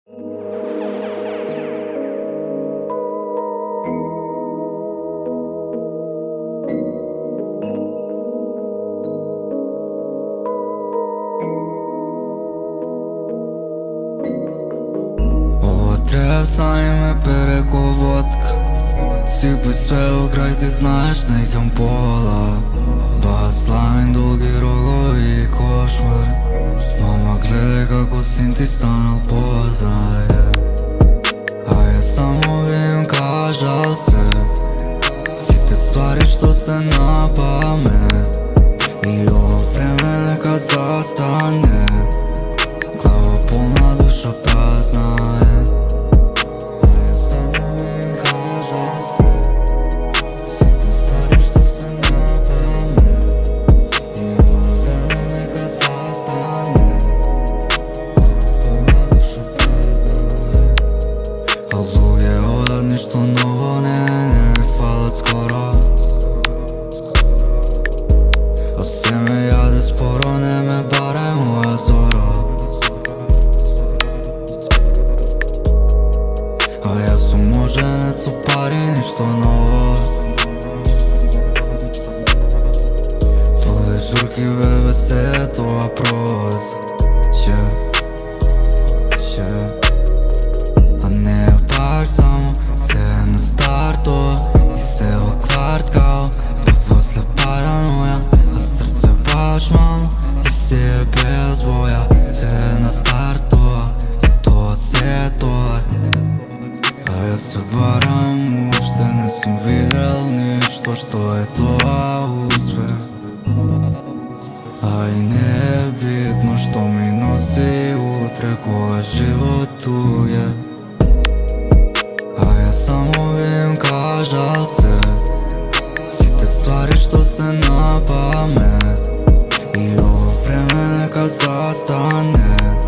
Трепса и ме пере ко водка. Сипај све до крај, ти знаеш, неќам пола. Баслайн, долги рогови и кошмар. Мама, гледај како син ти станал позај. А ја само би им кажал се сите ствари што се на памет. И ова време нека застане. Глава полна, душа празна е. Ништо ново не фалат скоро. А се ме јаде споро, не ме баре моја зоро. А јас сум моженец со пари, ништо ново. Тој журки бебе се тоа провод. А не е пак само на старто и се во кварт као, па после параноја, а срце баш мало и се е без боја. Се на старто и тоа се е тоа. А јас се барам, уште не сум видел ништо што е тоа успех. А и не е битно што ми носи утре кога животу е. Само би им кажал се сите ствари што се на памет. И ова време нека застане.